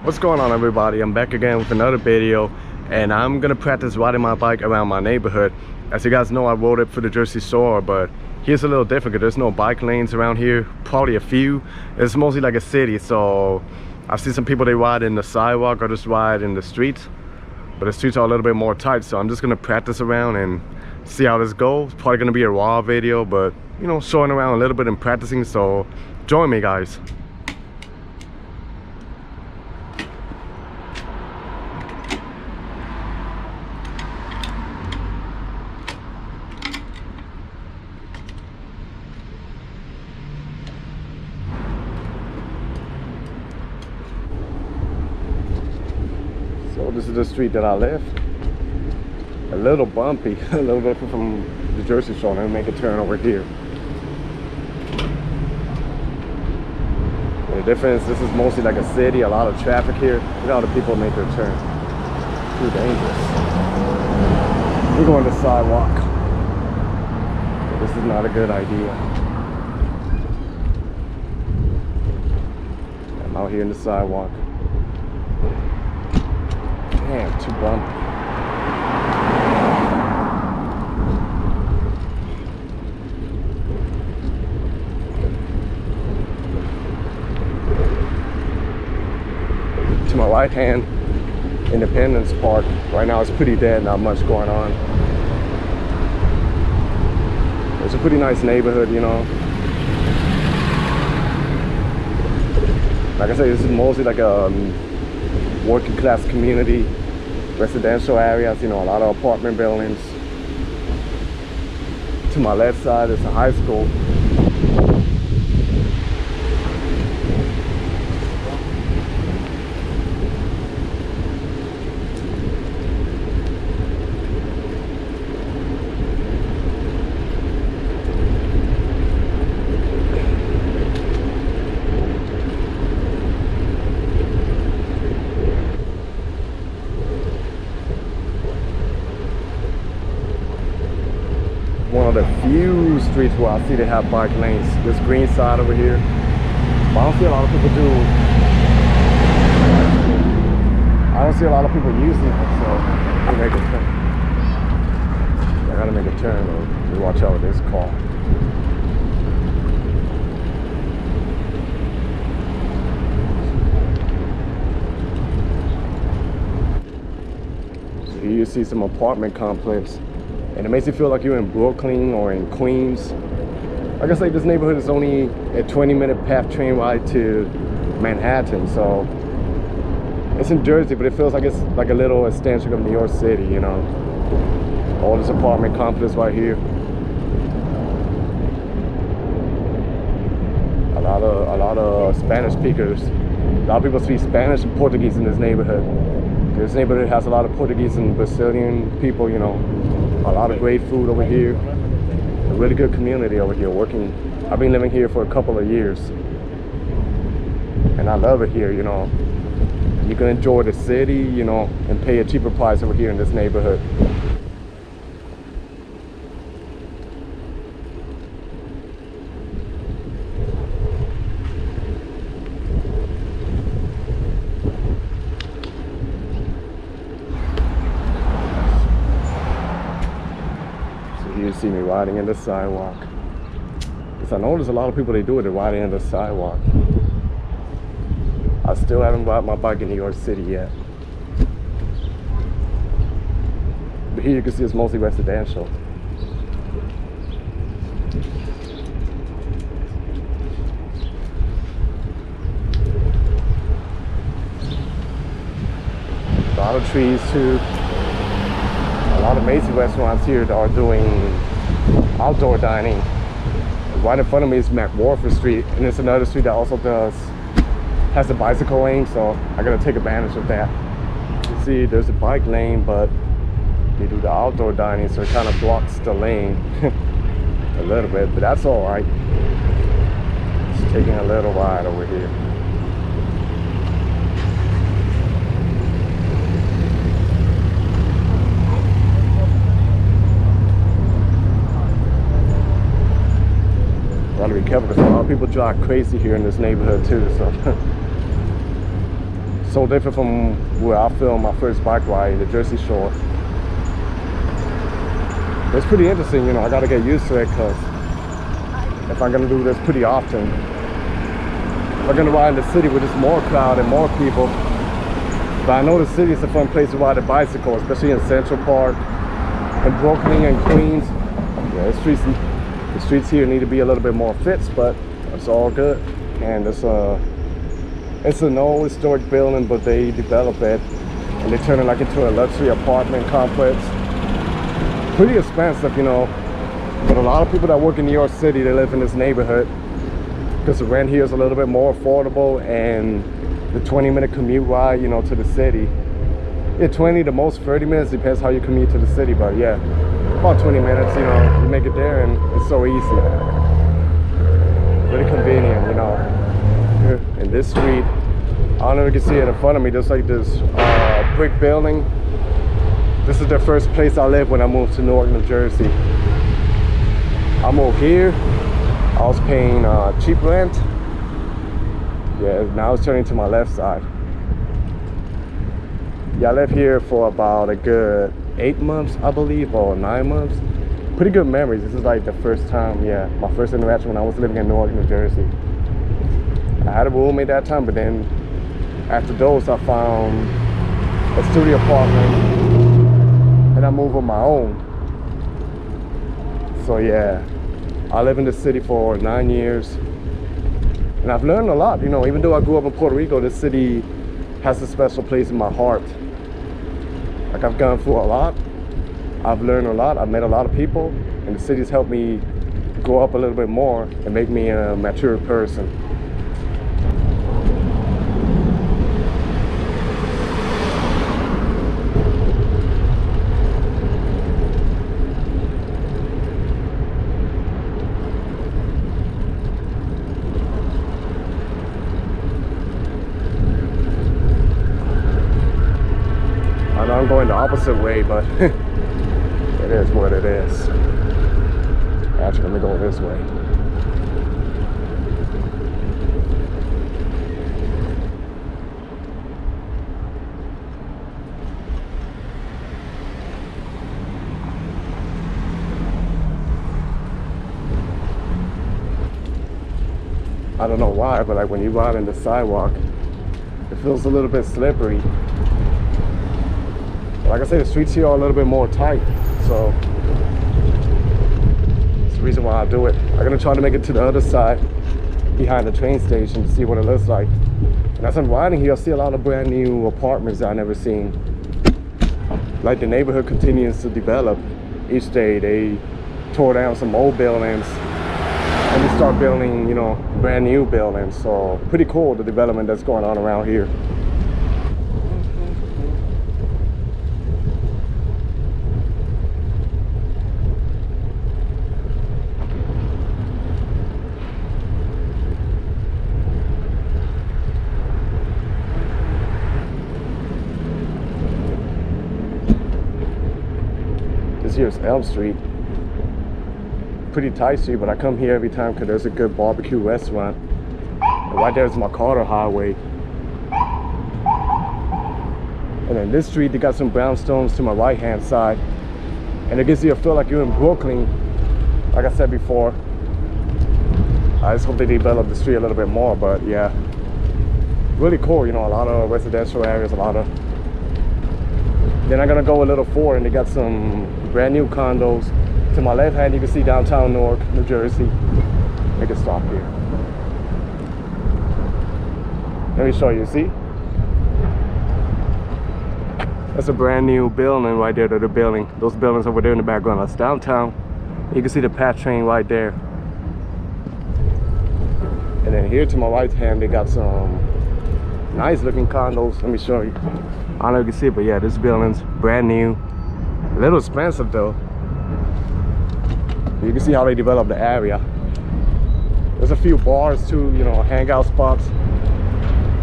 What's going on, everybody? I'm back again with another video, and I'm gonna practice riding my bike around my neighborhood. As you guys know, I rode it for the Jersey Shore, but here's a little different because there's no bike lanes around here. Probably a few. It's mostly like a city, so I've seen some people, they ride in the sidewalk or just ride in the streets, but the streets are a little bit more tight, so I'm just gonna practice around and see how this goes. Probably gonna be a raw video, but you know, showing around a little bit and practicing, so join me, guys. So this is the street that I live. A little bumpy, a little bit from the Jersey Shore. Let me make a turn over here. The difference, this is mostly like a city, a lot of traffic here. Look at how the people make their turn. Too dangerous. We're going to the sidewalk. This is not a good idea. I'm out here in the sidewalk. Damn, too bumpy. To my right hand, Independence Park. Right now it's pretty dead, not much going on. It's a pretty nice neighborhood, you know. Like I said, this is mostly like a working class community, residential areas, you know, a lot of apartment buildings. To my left side is a high school. One of the few streets where I see they have bike lanes. This green side over here, but I don't see a lot of people do. I don't see a lot of people using it, so I make a turn. I gotta make a turn though. You watch out with this car. So here you see some apartment complex. And it makes you feel like you're in Brooklyn or in Queens. Like I say, this neighborhood is only a 20-minute PATH train ride to Manhattan, so it's in Jersey, but it feels like it's like a little extension of New York City, you know. All this apartment complex right here. A lot of Spanish speakers. A lot of people speak Spanish and Portuguese in this neighborhood. This neighborhood has a lot of Portuguese and Brazilian people, you know. A lot of great food over here. A really good community over here working. I've been living here for a couple of years. And I love it here, you know. You can enjoy the city, you know, and pay a cheaper price over here in this neighborhood. You see me riding in the sidewalk. Because I know there's a lot of people, they do it, they're riding in the sidewalk. I still haven't ride my bike in New York City yet. But here you can see it's mostly residential. A lot of trees too. A lot of amazing restaurants here that are doing outdoor dining. Right in front of me is McWarford Street, and it's another street that also has a bicycle lane, so I gotta take advantage of that. You see, there's a bike lane, but they do the outdoor dining, so it kind of blocks the lane a little bit, but that's all right. Just taking a little ride over here. Gotta be careful because a lot of people drive crazy here in this neighborhood too, so So different from where I filmed my first bike ride, the Jersey Shore. It's pretty interesting, you know. I gotta get used to it, because if I'm gonna do this pretty often, if I'm gonna ride in the city with just more crowd and more people. But I know the city is a fun place to ride a bicycle, especially in Central Park, in Brooklyn and Queens. Yeah, the streets here need to be a little bit more fixed, but it's all good. And it's an old historic building, but they develop it and they turn it like into a luxury apartment complex. Pretty expensive, you know, but a lot of people that work in New York City, they live in this neighborhood because the rent here is a little bit more affordable, and the 20-minute commute ride, you know, to the city, yeah, 20 to most 30 minutes, depends how you commute to the city, but yeah, about 20 minutes, you know, you make it there, and it's so easy, really convenient, you know. Here in this street, I don't know if you can see it in front of me, there's like this brick building. This is the first place I lived when I moved to Newark, New Jersey. I moved here, I was paying cheap rent. Yeah, now it's turning to my left side. Yeah, I lived here for about a good 8 months, I believe, or 9 months. Pretty good memories. This is like the first time, yeah, my first interaction when I was living in Newark, New Jersey. I had a roommate that time, but then after those, I found a studio apartment and I moved on my own. So yeah, I live in the city for 9 years. And I've learned a lot, you know. Even though I grew up in Puerto Rico, this city has a special place in my heart. Like, I've gone through a lot, I've learned a lot, I've met a lot of people, and the city's helped me grow up a little bit more and make me a mature person. I'm going the opposite way, but it is what it is. Actually, let me go this way. I don't know why, but like when you ride on the sidewalk, it feels a little bit slippery. Like I said, the streets here are a little bit more tight, so that's the reason why I do it. I'm gonna try to make it to the other side, behind the train station, to see what it looks like. And as I'm riding here, I see a lot of brand new apartments that I've never seen. Like, the neighborhood continues to develop. Each day they tore down some old buildings and they start building, you know, brand new buildings. So pretty cool, the development that's going on around here. Here's Elm Street. Pretty tight street, but I come here every time because there's a good barbecue restaurant. And right there is my Carter Highway. And then this street, they got some brownstones to my right hand side, and it gives you a feel like you're in Brooklyn. Like I said before, I just hope they develop the street a little bit more, but yeah, really cool, you know, a lot of residential areas, a lot of. Then I'm gonna go a little forward and they got some brand new condos. To my left hand, you can see downtown Newark, New Jersey. Make it stop here. Let me show you, see? That's a brand new building right there that they're building. Those buildings over there in the background, that's downtown. You can see the PATH train right there. And then here to my right hand, they got some nice looking condos. Let me show you. I don't know if you can see it, but yeah, this building's brand new. A little expensive though. You can see how they develop the area. There's a few bars too, you know, hangout spots.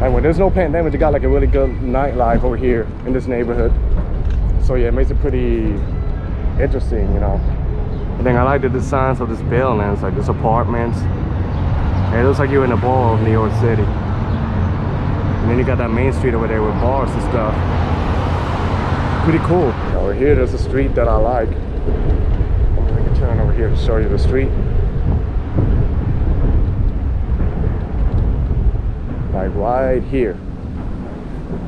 And when there's no pandemic, they got like a really good nightlife over here in this neighborhood. So yeah, it makes it pretty interesting, you know. And then I like the designs of this building. It's like this apartments. And it looks like you're in the ball of New York City. And then you got that main street over there with bars and stuff. Pretty cool. Over here, there's a street that I like. I'm gonna make a turn over here to show you the street. Like right here.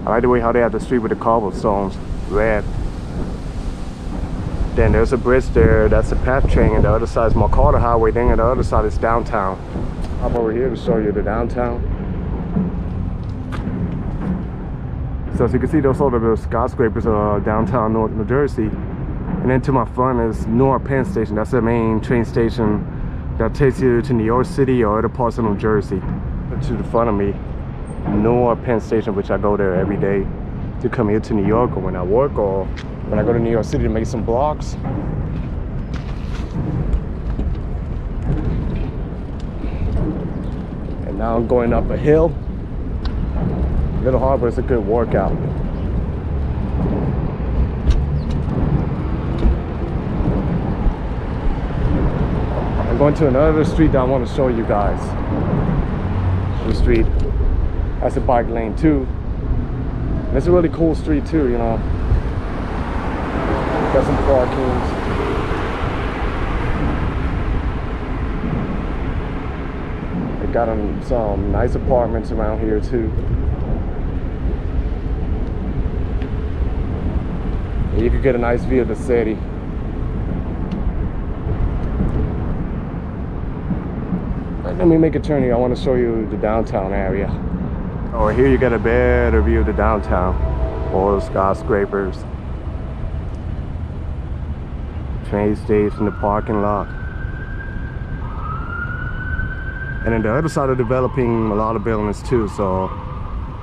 I like the way how they have the street with the cobblestones, red. Then there's a bridge there, that's a PATH train, and the other side is McCarter Highway, then on the other side is downtown. I'm over here to show you the downtown. So as you can see, those are the skyscrapers downtown Newark, New Jersey. And then to my front is Newark Penn Station. That's the main train station that takes you to New York City or other parts of New Jersey. To the front of me, Newark Penn Station, which I go there every day to come here to New York, or when I work, or when I go to New York City to make some blocks. And now I'm going up a hill. A little hard, but it's a good workout. I'm going to another street that I want to show you guys. The street has a bike lane too. And it's a really cool street too, you know. Got some parkings. They got some nice apartments around here too. And you could get a nice view of the city. Let me make a turn here. I want to show you the downtown area. Oh, here you get a better view of the downtown. All the skyscrapers. Train station, the parking lot. And then the other side are developing a lot of buildings too. So,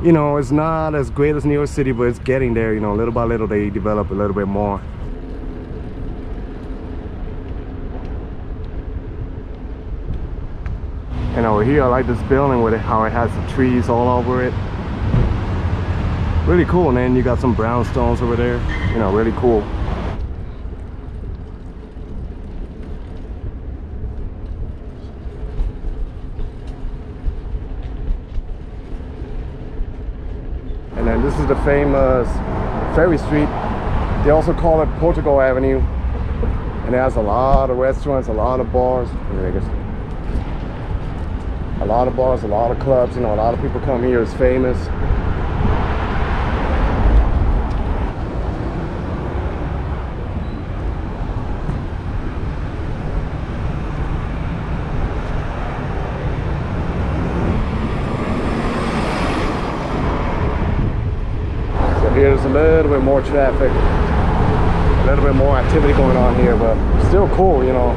you know, it's not as great as New York City, but it's getting there. You know, little by little they develop a little bit more. And over here, I like this building with it, how it has the trees all over it. Really cool. And then you got some brownstones over there. You know, really cool. And then this is the famous Ferry Street. They also call it Portugal Avenue. And it has a lot of restaurants, a lot of bars. A lot of bars, a lot of clubs, you know, a lot of people come here. It's famous. So here's a little bit more traffic, a little bit more activity going on here, but still cool, you know.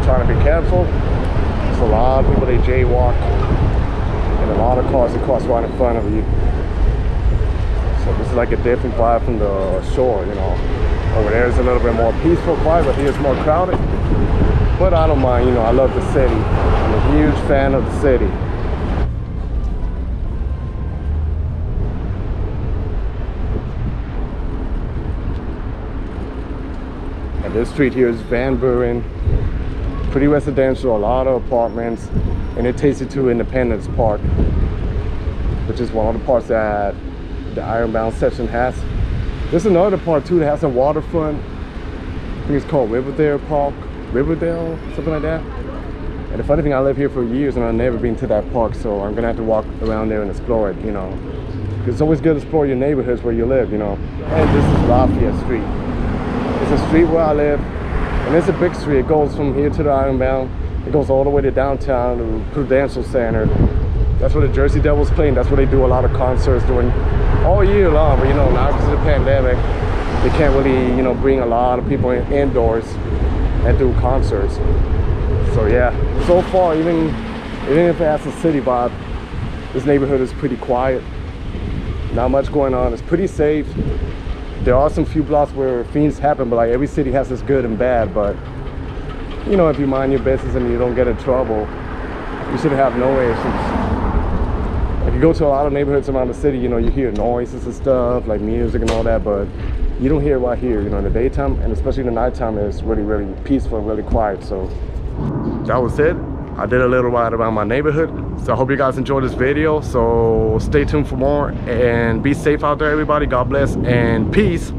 Trying to be careful. A lot of people, they jaywalk, and a lot of cars that cross right in front of you. So this is like a different vibe from the shore, you know. Over there is a little bit more peaceful, quiet, but here it's more crowded. But I don't mind, you know, I love the city. I'm a huge fan of the city. And this street here is Van Buren. Pretty residential, a lot of apartments, and it takes you to Independence Park, which is one of the parts that the Ironbound section has. There's another part too that has a waterfront. I think it's called Riverdale Park, something like that. And the funny thing, I live here for years and I've never been to that park, so I'm gonna have to walk around there and explore it, you know. It's always good to explore your neighborhoods where you live, you know. And this is Lafayette Street. It's a street where I live. And it's a big street. It goes from here to the Ironbound. It goes all the way to downtown, to Prudential Center. That's where the Jersey Devils play, and that's where they do a lot of concerts during all year long. But you know, now because of the pandemic, they can't really, you know, bring a lot of people indoors and do concerts. So yeah, so far, even if it has a city vibe, this neighborhood is pretty quiet. Not much going on. It's pretty safe. There are some few blocks where things happen, but like every city has its good and bad. But you know, if you mind your business and you don't get in trouble, you should have no issues. If you go to a lot of neighborhoods around the city, you know, you hear noises and stuff like music and all that, but you don't hear it right here. You know, in the daytime and especially in the nighttime, it's really, really peaceful and really quiet. So that was it. I did a little ride around my neighborhood. So I hope you guys enjoyed this video. So stay tuned for more and be safe out there, everybody. God bless and peace.